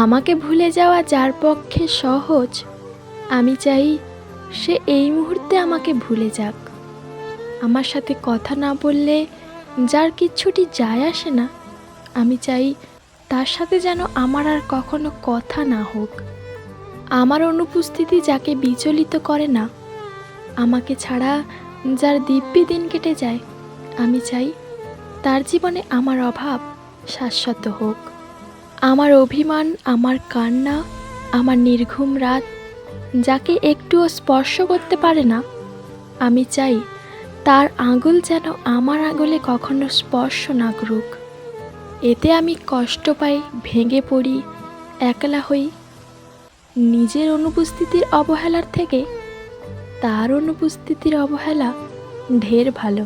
আমাকে ভুলে যাওয়া যার পক্ষে সহজ, আমি চাই সে এই মুহূর্তে আমাকে ভুলে যাক। আমার সাথে কথা না বললে যার কিচ্ছুটি যায় আসে না, আমি চাই তার সাথে যেন আমার আর কখনো কথা না হোক। আমার অনুপস্থিতি যাকে বিচলিত করে না, আমাকে ছাড়া যার দিব্যি দিন কেটে যায়, আমি চাই তার জীবনে আমার অভাব শাশ্বত হোক। আমার অভিমান, আমার কান্না, আমার নির্ঘুম রাত যাকে একটুও স্পর্শ করতে পারে না, আমি চাই তার আঙুল যেন আমার আঙুলে কখনো স্পর্শ না করুক। এতে আমি কষ্ট পাই, ভেঙে পড়ি, একলা হই। নিজের অনুপস্থিতির অবহেলার থেকে তার অনুপস্থিতির অবহেলা ঢের ভালো।